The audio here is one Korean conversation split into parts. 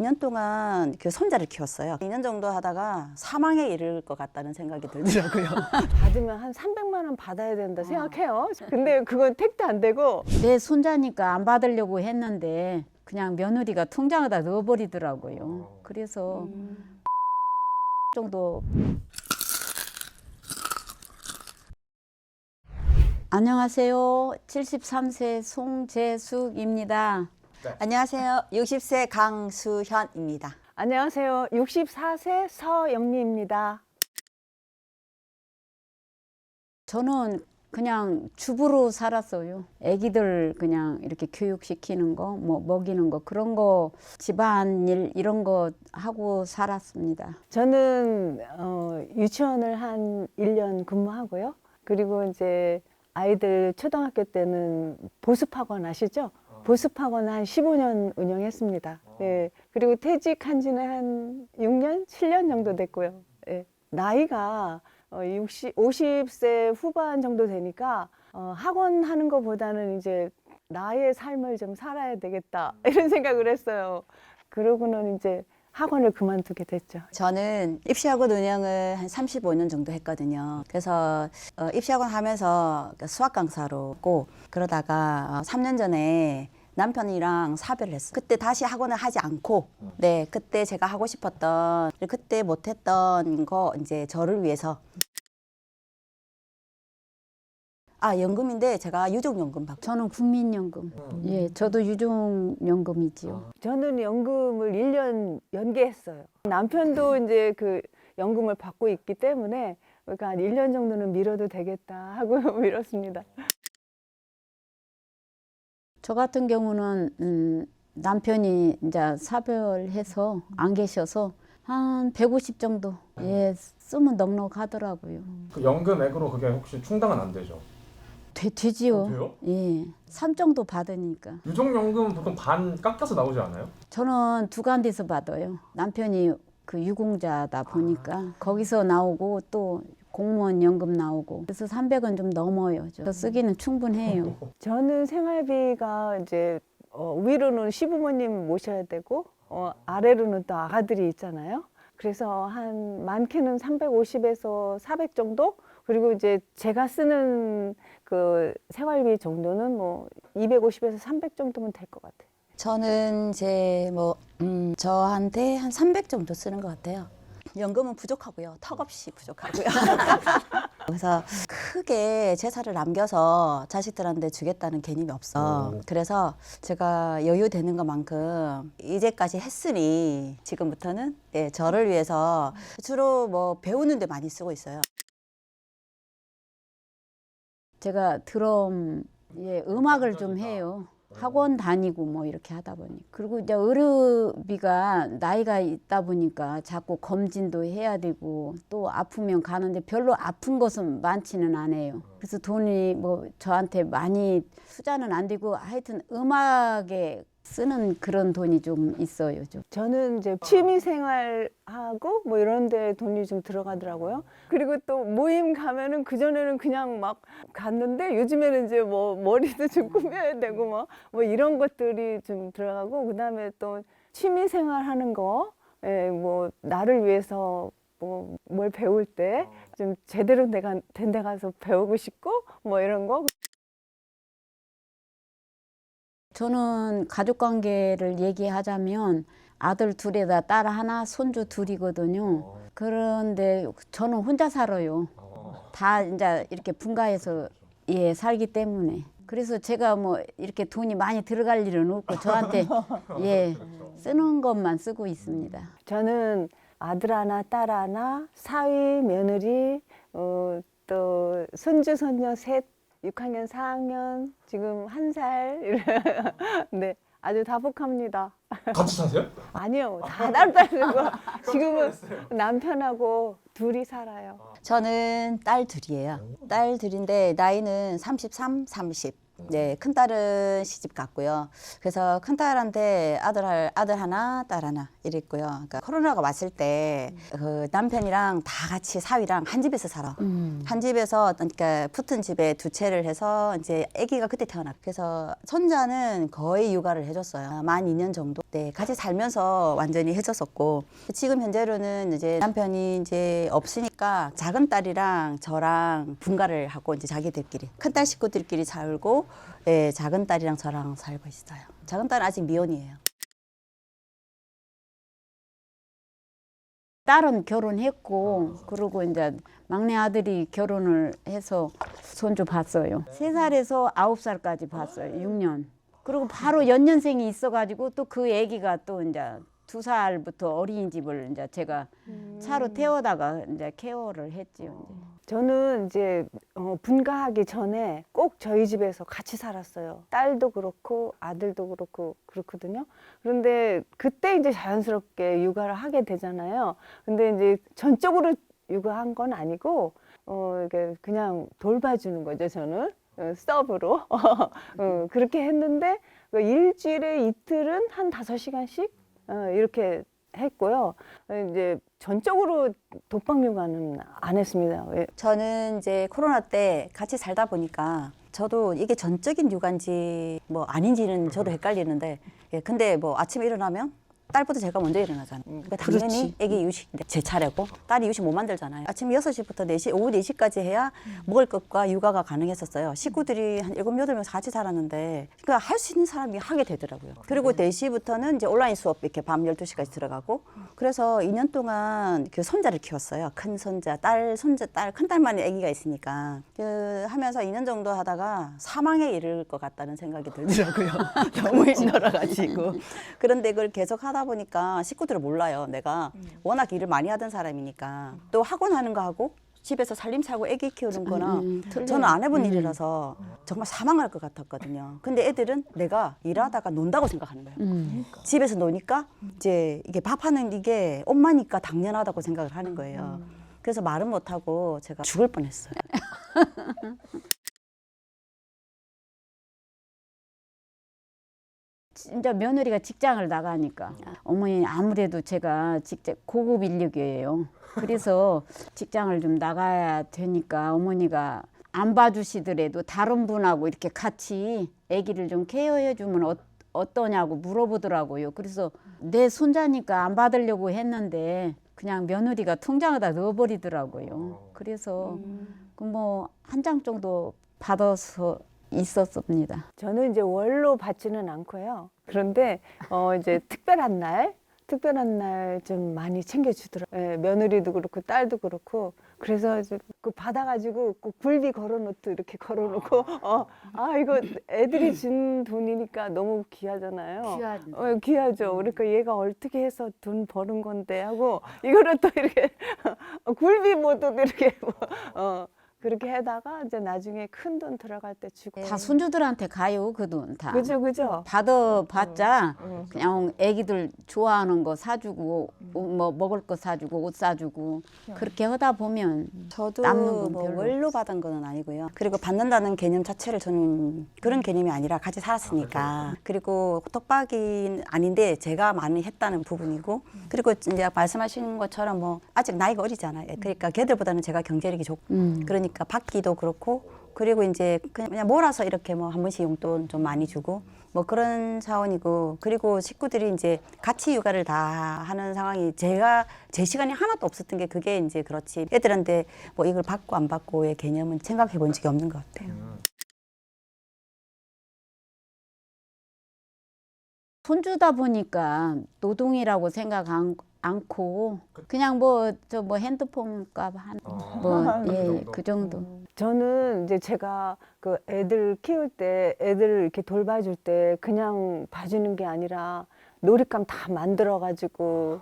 2년 동안 그 손자를 키웠어요. 2년 정도 하다가 사망에 이를 것 같다는 생각이 들더라고요. 받으면 한 300만 원 받아야 된다 생각해요. 근데 그건 택도 안 되고. 내 손자니까 안 받으려고 했는데 그냥 며느리가 통장에다 넣어버리더라고요. 그래서 정도. 안녕하세요. 73세 송재숙입니다. 안녕하세요. 60세 강수현입니다. 안녕하세요. 64세 서영미입니다. 저는 그냥 주부로 살았어요. 아기들 그냥 이렇게 교육시키는 거, 뭐 먹이는 거, 그런 거, 집안일 이런 거 하고 살았습니다. 저는 유치원을 한 1년 근무하고요. 그리고 이제 아이들 초등학교 때는 보습학원 아시죠? 보습학원 한 15년 운영했습니다. 네. 그리고 퇴직한 지는 한 6년, 7년 정도 됐고요. 네. 나이가 50세 후반 정도 되니까 학원 하는 것보다는 이제 나의 삶을 좀 살아야 되겠다 이런 생각을 했어요. 그러고는 이제 학원을 그만두게 됐죠. 저는 입시학원 운영을 한 35년 정도 했거든요. 그래서 입시학원 하면서 수학 강사로 했고, 그러다가 3년 전에 남편이랑 사별을 했어요. 그때 다시 학원을 하지 않고, 네, 그때 제가 하고 싶었던, 그때 못했던 거 이제 저를 위해서. 연금인데 제가 유족연금 받고. 저는 국민연금. 예, 저도 유족연금이지요. 저는 연금을 1년 연계했어요. 남편도 이제 그 연금을 받고 있기 때문에 그러니까 한 1년 정도는 미뤄도 되겠다 하고 미뤘습니다. 저 같은 경우는 남편이 이제 사별해서 안 계셔서 한 150 정도 예 쓰면 넉넉하더라고요. 그 연금액으로 그게 혹시 충당은 안 되죠? 되지요. 돼요? 예, 3 정도 받으니까. 유족연금 보통 반 깎여서 나오지 않아요? 저는 두 군데서 받아요. 남편이 그 유공자다 보니까 거기서 나오고 또 공무원 연금 나오고 그래서 300은 좀 넘어요. 저 쓰기는 충분해요. 저는 생활비가 이제 위로는 시부모님 모셔야 되고 아래로는 또 아가들이 있잖아요. 그래서 한 많게는 350에서 400 정도? 그리고 이제 제가 쓰는 그 생활비 정도는 뭐 250에서 300 정도면 될 것 같아요. 저는 이제 저한테 한 300 정도 쓰는 것 같아요. 연금은 부족하고요. 턱없이 부족하고요. 그래서 크게 재산을 남겨서 자식들한테 주겠다는 개념이 없어. 그래서 제가 여유 되는 것만큼 이제까지 했으니 지금부터는 저를 위해서 주로 뭐 배우는 데 많이 쓰고 있어요. 제가 드럼 음악을 좀 해요. 학원 다니고 뭐 이렇게 하다 보니. 그리고 이제 의료비가 나이가 있다 보니까 자꾸 검진도 해야 되고 또 아프면 가는데 별로 아픈 것은 많지는 않아요. 그래서 돈이 뭐 저한테 많이 투자는 안 되고 하여튼 음악에 쓰는 그런 돈이 좀 있어요. 좀. 저는 이제 취미생활하고 뭐 이런 데 돈이 좀 들어가더라고요. 그리고 또 모임 가면은 그전에는 그냥 막 갔는데 요즘에는 이제 뭐 머리도 좀 꾸며야 되고 뭐 이런 것들이 좀 들어가고 그다음에 또 취미생활 하는 거, 뭐 나를 위해서 뭐 뭘 배울 때 좀 제대로 내가 된 데 가서 배우고 싶고 뭐 이런 거. 저는 가족관계를 얘기하자면 아들 둘에다 딸 하나, 손주 둘이거든요. 그런데 저는 혼자 살아요. 다 이제 이렇게 분가해서 살기 때문에. 그래서 제가 뭐 이렇게 돈이 많이 들어갈 일은 없고 저한테 쓰는 것만 쓰고 있습니다. 저는 아들 하나, 딸 하나, 사위, 며느리, 또 손주, 손녀 셋, 6학년, 4학년, 지금 1살. 네, 아주 다복합니다. 같이 사세요? 아니요, 다 따로 지금은 남편하고 둘이 살아요. 저는 딸 둘이에요. 딸 둘인데 나이는 33, 30. 네, 큰 딸은 시집 갔고요. 그래서 큰 딸한테 아들 하나, 딸 하나 이랬고요. 그러니까 코로나가 왔을 때 그 남편이랑 다 같이 사위랑 한 집에서 살아. 한 집에서 그러니까 붙은 집에 두 채를 해서 이제 아기가 그때 태어났고 그래서 손자는 거의 육아를 해줬어요. 만 2년 정도. 네, 같이 살면서 완전히 해줬었고 지금 현재로는 이제 남편이 이제 없으니까 작은 딸이랑 저랑 분가를 하고 이제 자기들끼리 큰 딸 식구들끼리 살고 예, 작은 딸이랑 저랑 살고 있어요. 작은 딸은 아직 미혼이에요. 딸은 결혼했고 그리고 이제 막내 아들이 결혼을 해서 손주 봤어요. 3살에서 9살까지 봤어요. 6년. 그리고 바로 연년생이 있어가지고 또 그 아기가 또 이제 2살부터 어린이집을 이제 제가 차로 태워다가 이제 케어를 했지요. 이제. 저는 이제 분가하기 전에 꼭 저희 집에서 같이 살았어요. 딸도 그렇고 아들도 그렇고 그렇거든요. 그런데 그때 이제 자연스럽게 육아를 하게 되잖아요. 근데 이제 전적으로 육아한 건 아니고 이게 그냥 돌봐주는 거죠. 저는 서브로 그렇게 했는데 일주일에 이틀은 한 5시간씩 이렇게 했고요. 이제 전적으로 독박 육아는 안 했습니다. 저는 이제 코로나 때 같이 살다 보니까 저도 이게 전적인 육아인지 뭐 아닌지는 저도 헷갈리는데 예, 근데 뭐 아침에 일어나면 딸보다 제가 먼저 일어나잖아요. 그러니까 당연히 애기 유식 제 차례고 딸이 유식 못 만들잖아요. 아침 6시부터 4시, 오후 4시까지 해야 먹을 것과 육아가 가능했었어요. 식구들이 한 7, 8명 같이 살았는데 그러니까 할 수 있는 사람이 하게 되더라고요. 그리고 4시부터는 이제 온라인 수업 이렇게 밤 12시까지 들어가고 그래서 2년 동안 그 손자를 키웠어요. 큰 손자, 딸, 손자, 딸, 큰 딸만의 아기가 있으니까 그 하면서 2년 정도 하다가 사망에 이를 것 같다는 생각이 들더라고요. 너무 힘들어가지고. 그런데 그걸 계속 하다 보니까 식구들을 몰라요. 내가 워낙 일을 많이 하던 사람이니까 또 학원 하는 거 하고 집에서 살림살고 애기 키우는 거나 저는 안 해본 일이라서 정말 사망할 것 같았거든요. 근데 애들은 내가 일하다가 논다고 생각하는 거예요. 집에서 노니까 이제 이게 밥하는 이게 엄마니까 당연하다고 생각을 하는 거예요. 그래서 말은 못하고 제가 죽을 뻔했어요. 진짜 며느리가 직장을 나가니까 어머니 아무래도 제가 직접 고급 인력이에요. 그래서 직장을 좀 나가야 되니까 어머니가 안 봐주시더라도 다른 분하고 이렇게 같이 아기를 좀 케어해 주면 어떠냐고 물어보더라고요. 그래서 내 손자니까 안 받으려고 했는데 그냥 며느리가 통장에다 넣어버리더라고요. 그래서 그 뭐 한 장 정도 받아서 있었습니다. 저는 이제 월로 받지는 않고요. 그런데 이제 특별한 날 좀 많이 챙겨주더라고요. 예, 며느리도 그렇고 딸도 그렇고 그래서 이제 그 받아가지고 꼭 굴비 걸어놓고 이렇게 걸어놓고 이거 애들이 준 돈이니까 너무 귀하잖아요. 귀하죠. 그러니까 얘가 어떻게 해서 돈 버는 건데 하고 이거를 또 이렇게 굴비 모드도 이렇게 그렇게 해다가 이제 나중에 큰 돈 들어갈 때 주고. 다 손주들한테 가요, 그 돈 다. 그죠. 받아봤자 그냥 애기들 좋아하는 거 사주고 뭐 먹을 거 사주고 옷 사주고 그렇게 하다 보면 저도 남는 건 뭐 별로 월로 받은 거는 아니고요. 그리고 받는다는 개념 자체를 저는 그런 개념이 아니라 같이 살았으니까. 그리고 독박이 아닌데 제가 많이 했다는 부분이고. 그리고 이제 말씀하신 것처럼 뭐 아직 나이가 어리잖아요. 그러니까 걔들보다는 제가 경제력이 좋고. 그러니까 받기도 그렇고. 그리고 이제 그냥 몰아서 이렇게 뭐 한 번씩 용돈 좀 많이 주고 뭐 그런 차원이고. 그리고 식구들이 이제 같이 육아를 다 하는 상황이 제가 제 시간이 하나도 없었던 게 그게 이제 그렇지. 애들한테 뭐 이걸 받고 안 받고의 개념은 생각해 본 적이 없는 것 같아요. 손주다 보니까 노동이라고 생각 않고 그냥 뭐 핸드폰 값 그 정도. 저는 이제 제가 그 애들 키울 때 애들을 이렇게 돌봐줄 때 그냥 봐주는 게 아니라 놀잇감 다 만들어가지고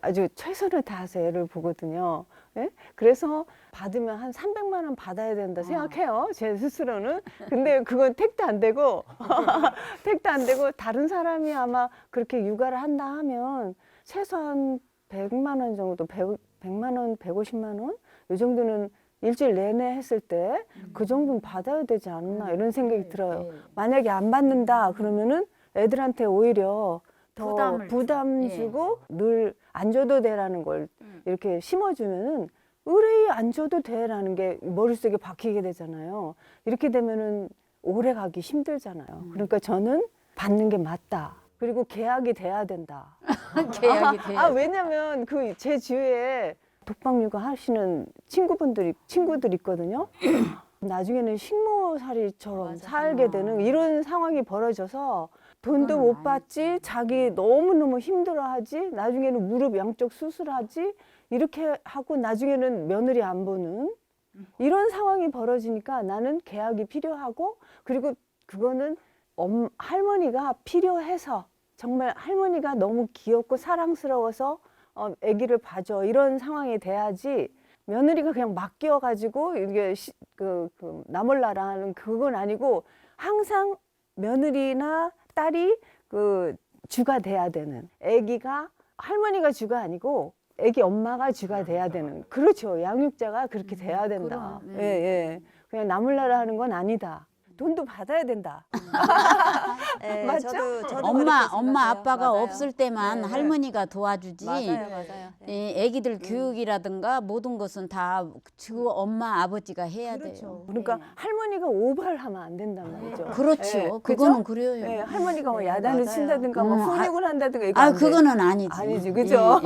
아주 최선을 다해서 애를 보거든요. 예? 그래서 받으면 한 300만 원 받아야 된다 생각해요. 제 스스로는. 근데 그건 택도 안 되고 택도 안 되고 다른 사람이 아마 그렇게 육아를 한다 하면 최소한 100만 원 정도, 100만 원, 150만 원? 이 정도는 일주일 내내 했을 때 그 정도는 받아야 되지 않나 이런 생각이 들어요. 네. 만약에 안 받는다 그러면은 애들한테 오히려 더 부담 예. 주고 늘 안 줘도 돼라는 걸 이렇게 심어주면은 의뢰 안 줘도 돼라는 게 머릿속에 박히게 되잖아요. 이렇게 되면은 오래 가기 힘들잖아요. 그러니까 저는 받는 게 맞다. 그리고 계약이 돼야 된다. 계약이 돼요. 왜냐면 그 제 주위에 독박 육아 하시는 친구들 있거든요. 나중에는 식모살이처럼 살게 되는 이런 상황이 벌어져서 돈도 그건 못 받지, 자기 너무너무 힘들어하지, 나중에는 무릎 양쪽 수술하지, 이렇게 하고 나중에는 며느리 안 보는 이런 상황이 벌어지니까 나는 계약이 필요하고, 그리고 그거는 할머니가 필요해서, 정말 할머니가 너무 귀엽고 사랑스러워서 아기를 봐줘 이런 상황이 돼야지, 며느리가 그냥 맡겨가지고 이게 나몰라라 하는 그건 아니고, 항상 며느리나 딸이 그 주가 돼야 되는, 아기가 할머니가 주가 아니고 아기 엄마가 주가 돼야 되는, 그렇죠. 양육자가 그렇게 돼야 된다. 그럼, 예, 예. 그냥 나몰라라 하는 건 아니다. 돈도 받아야 된다. 네, 맞죠? 저도 엄마 그렇게 엄마 생각해요. 아빠가 맞아요. 없을 때만 네. 할머니가 도와주지. 맞아요, 맞아요. 네. 이 애기들 교육이라든가 모든 것은 다 주 엄마 아버지가 해야 돼요. 그러니까 할머니가 오버를 하면 안 된단 말이죠. 그렇죠. 예, 그거는 그죠? 그래요. 예, 할머니가 뭐 네, 야단을 맞아요. 친다든가 뭐 훈육을 한다든가 이거 아 안 돼. 그거는 아니지. 아니지, 그죠?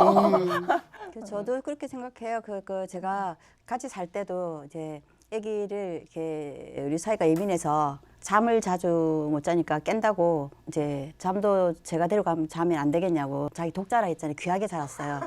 저도 그렇게 생각해요. 제가 같이 살 때도 이제 아기를 이렇게 우리 사이가 예민해서 잠을 자주 못 자니까 깬다고, 이제 잠도 제가 데려가면 잠이 안 되겠냐고, 자기 독자라 했잖아요. 귀하게 자랐어요.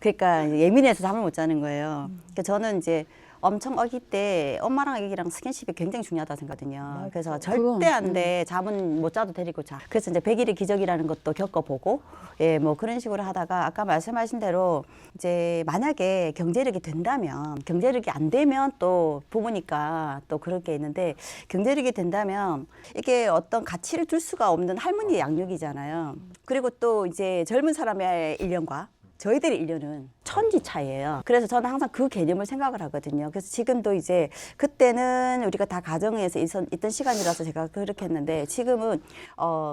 그러니까 예민해서 잠을 못 자는 거예요. 그러니까 저는 이제 엄청 아기 때 엄마랑 아기랑 스킨십이 굉장히 중요하다고 생각하거든요. 그래서 절대 안 돼. 잠은 못 자도 데리고 자. 그래서 이제 100일의 기적이라는 것도 겪어보고, 예, 뭐 그런 식으로 하다가 아까 말씀하신 대로 이제 만약에 경제력이 된다면, 경제력이 안 되면 또 부모니까 또 그럴 게 있는데, 경제력이 된다면 이게 어떤 가치를 둘 수가 없는 할머니의 양육이잖아요. 그리고 또 이제 젊은 사람의 일년과 저희들의 일년은 천지 차이예요. 그래서 저는 항상 그 개념을 생각을 하거든요. 그래서 지금도 이제 그때는 우리가 다 가정에서 있던 시간이라서 제가 그렇게 했는데, 지금은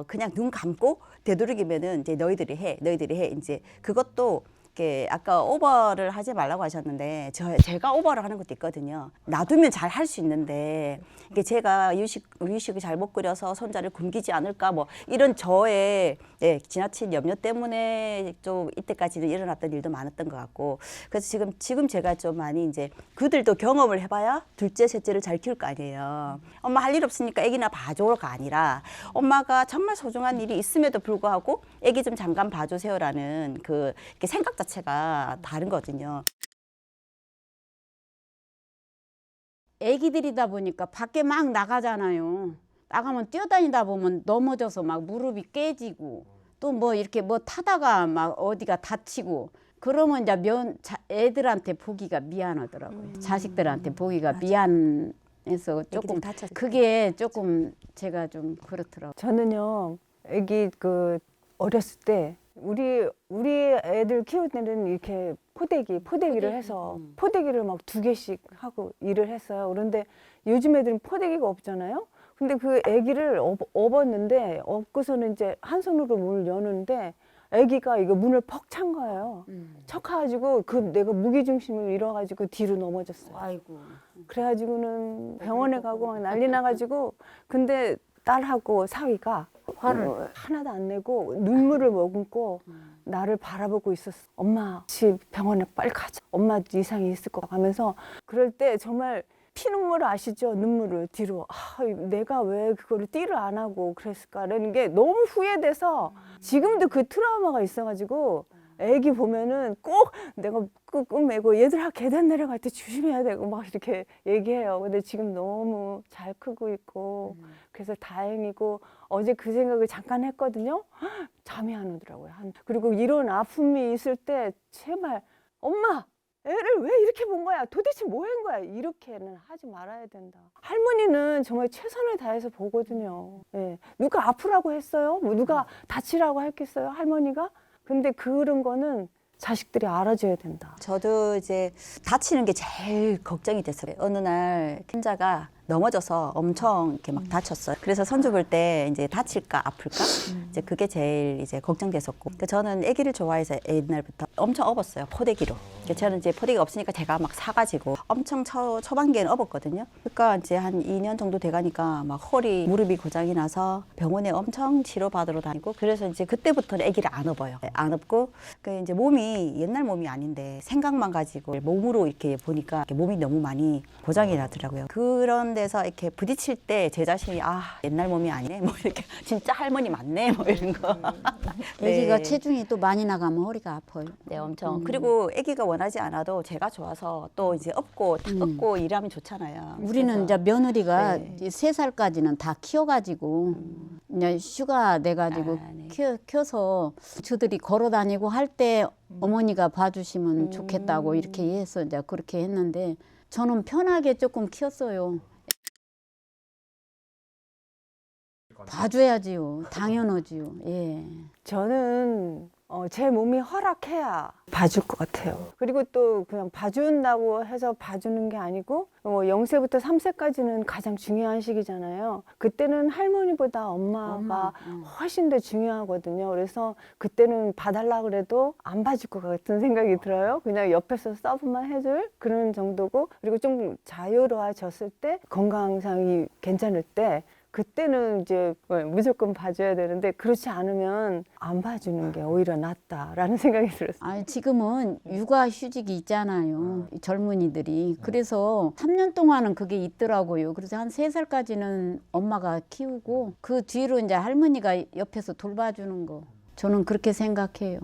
그냥 눈 감고 되도록이면은 이제 너희들이 해 이제 그것도 이렇게 아까 오버를 하지 말라고 하셨는데, 제가 오버를 하는 것도 있거든요. 놔두면 잘 할 수 있는데, 이게 제가 유식을 잘못 그려서 손자를 굶기지 않을까, 뭐 이런 저의 지나친 염려 때문에 좀 이때까지는 일어났던 일도 많았던 것 같고, 그래서 지금 제가 좀 많이 이제 그들도 경험을 해봐야 둘째, 셋째를 잘 키울 거 아니에요. 엄마 할 일 없으니까 애기나 봐줘가 아니라, 엄마가 정말 소중한 일이 있음에도 불구하고 애기 좀 잠깐 봐주세요라는 이렇게 생각 자체가 다른 거거든요. 애기들이다 보니까 밖에 막 나가잖아요. 나가면 뛰어다니다 보면 넘어져서 막 무릎이 깨지고, 또 뭐 이렇게 뭐 타다가 막 어디가 다치고, 그러면 이제 애들한테 보기가 미안하더라고요. 자식들한테 보기가 미안해서 조금 다쳤을 그게 조금 제가 좀 그렇더라고요. 저는요, 아기 어렸을 때 우리 애들 키울 때는 이렇게 포대기를 해서 포대기를 막 2개씩 하고 일을 했어요. 그런데 요즘 애들은 포대기가 없잖아요. 근데 그 아기를 업었는데, 업고서는 이제 한 손으로 문을 여는데 아기가 이거 문을 퍽 찬 거예요. 척가지고 내가 무게중심을 잃어가지고 뒤로 넘어졌어요. 아이고. 그래가지고는 병원에 가고 막 난리 나가지고, 근데 딸하고 사위가 화를 하나도 안 내고 눈물을 머금고 나를 바라보고 있었어. 엄마, 집 병원에 빨리 가자. 엄마 이상이 있을 거 하면서, 그럴 때 정말 피눈물 아시죠? 눈물을 뒤로. 내가 왜 그거를 띠를 안 하고 그랬을까라는 게 너무 후회돼서 지금도 그 트라우마가 있어가지고, 애기 보면은 꼭 내가 꾹꾹 매고, 얘들아 계단 내려갈 때 조심해야 되고 막 이렇게 얘기해요. 근데 지금 너무 잘 크고 있고 그래서 다행이고, 어제 그 생각을 잠깐 했거든요. 잠이 안 오더라고요. 그리고 이런 아픔이 있을 때 제발 엄마, 애를 왜 이렇게 본 거야? 도대체 뭐 한 거야? 이렇게는 하지 말아야 된다. 할머니는 정말 최선을 다해서 보거든요. 예. 누가 아프라고 했어요? 뭐 누가 다치라고 했겠어요? 할머니가? 근데 그런 거는 자식들이 알아줘야 된다. 저도 이제 다치는 게 제일 걱정이 됐어요. 어느 날 킨자가 넘어져서 엄청 이렇게 막 다쳤어요. 그래서 손주 볼 때 이제 다칠까 아플까 이제 그게 제일 이제 걱정됐었고. 그러니까 저는 아기를 좋아해서 옛날부터 엄청 업었어요. 포대기로. 그러니까 저는 이제 포대기가 없으니까 제가 막 사가지고 엄청 초반기에는 업었거든요. 그러니까 이제 한 2년 정도 돼가니까 막 허리 무릎이 고장이 나서 병원에 엄청 치료받으러 다니고 그래서 이제 그때부터는 아기를 안 업어요. 안 업고 그 이제 몸이 옛날 몸이 아닌데 생각만 가지고 몸으로 이렇게 보니까 이렇게 몸이 너무 많이 고장이 나더라고요. 그런 데서 이렇게 부딪힐 때 제 자신이 아 옛날 몸이 아니네 뭐 이렇게 진짜 할머니 맞네 뭐 이런 거. 아기가 네. 체중이 또 많이 나가면 허리가 아파요. 네, 엄청. 그리고 아기가 원하지 않아도 제가 좋아서 또 이제 업고 탁 업고 일하면 좋잖아요. 우리는 그래서 이제 며느리가 네. 3살까지는 다 키워가지고 이제 휴가 내가지고 아, 네. 키워서 저들이 걸어 다니고 할 때 어머니가 봐주시면 좋겠다고 이렇게 해서 이제 그렇게 했는데 저는 편하게 조금 키웠어요. 봐줘야지요. 당연하지요. 예. 저는 제 몸이 허락해야 봐줄 것 같아요. 그리고 또 그냥 봐준다고 해서 봐주는 게 아니고 0세부터 3세까지는 가장 중요한 시기잖아요. 그때는 할머니보다 엄마가 훨씬 더 중요하거든요. 그래서 그때는 봐달라 그래도 안 봐줄 것 같은 생각이 들어요. 그냥 옆에서 서브만 해줄 그런 정도고 그리고 좀 자유로워졌을 때 건강상이 괜찮을 때 그때는 이제 무조건 봐줘야 되는데 그렇지 않으면 안 봐주는 게 오히려 낫다라는 생각이 들었어요. 아니, 지금은 육아휴직이 있잖아요. 이 젊은이들이. 그래서 3년 동안은 그게 있더라고요. 그래서 한 3살까지는 엄마가 키우고 그 뒤로 이제 할머니가 옆에서 돌봐주는 거. 저는 그렇게 생각해요.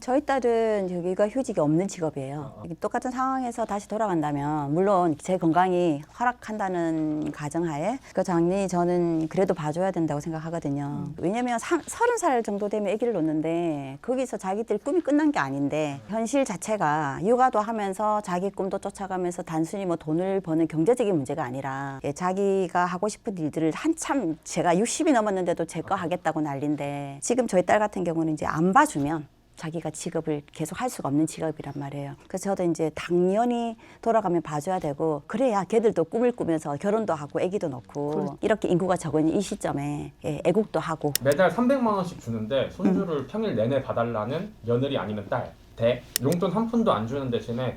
저희 딸은 여기가 휴직이 없는 직업이에요. 똑같은 상황에서 다시 돌아간다면 물론 제 건강이 허락한다는 가정하에 그 장니 저는 그래도 봐줘야 된다고 생각하거든요. 왜냐면 30살 정도 되면 아기를 놓는데 거기서 자기들 꿈이 끝난 게 아닌데 현실 자체가 육아도 하면서 자기 꿈도 쫓아가면서 단순히 뭐 돈을 버는 경제적인 문제가 아니라 자기가 하고 싶은 일들을 한참 제가 60이 넘었는데도 제 거 하겠다고 난리인데 지금 저희 딸 같은 경우는 이제 안 봐주면 자기가 직업을 계속 할 수가 없는 직업이란 말이에요. 그래서 저도 이제 당연히 돌아가면 봐줘야 되고 그래야 걔들도 꿈을 꾸면서 결혼도 하고 아기도 낳고 이렇게 인구가 적은 이 시점에 애국도 하고 매달 300만 원씩 주는데 손주를 평일 내내 봐달라는 며느리 아니면 딸. 대 용돈 한 푼도 안 주는 대신에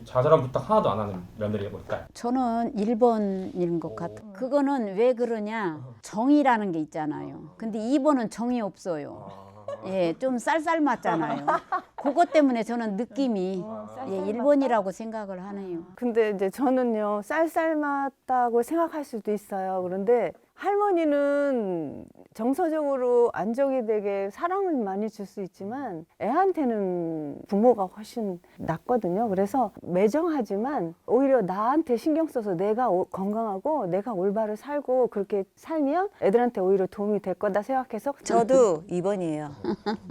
자잘한 부탁 하나도 안 하는 며느리고 딸. 저는 1번인 것 같아요. 그거는 왜 그러냐? 정이라는 게 있잖아요. 근데 2번은 정이 없어요. 예, 좀 쌀쌀 맞잖아요. 그것 때문에 저는 느낌이 1번이라고 생각을 하네요. 근데 이제 저는요 쌀쌀맞다고 생각할 수도 있어요. 그런데 할머니는 정서적으로 안정이 되게 사랑을 많이 줄 수 있지만 애한테는 부모가 훨씬 낫거든요. 그래서 매정하지만 오히려 나한테 신경 써서 내가 건강하고 내가 올바로 살고 그렇게 살면 애들한테 오히려 도움이 될 거다 생각해서 저도 2번이에요.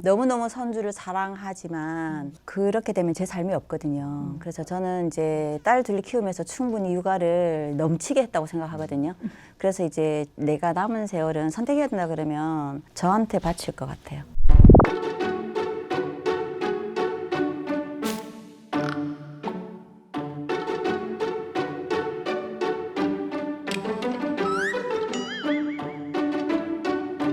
너무너무 손주를 사랑하지만 그렇게 되면 제 삶이 없거든요. 그래서 저는 이제 딸 둘 키우면서 충분히 육아를 넘치게 했다고 생각하거든요. 그래서 이제 내가 남은 세월은 선택해야 된다 그러면 저한테 바칠 것 같아요.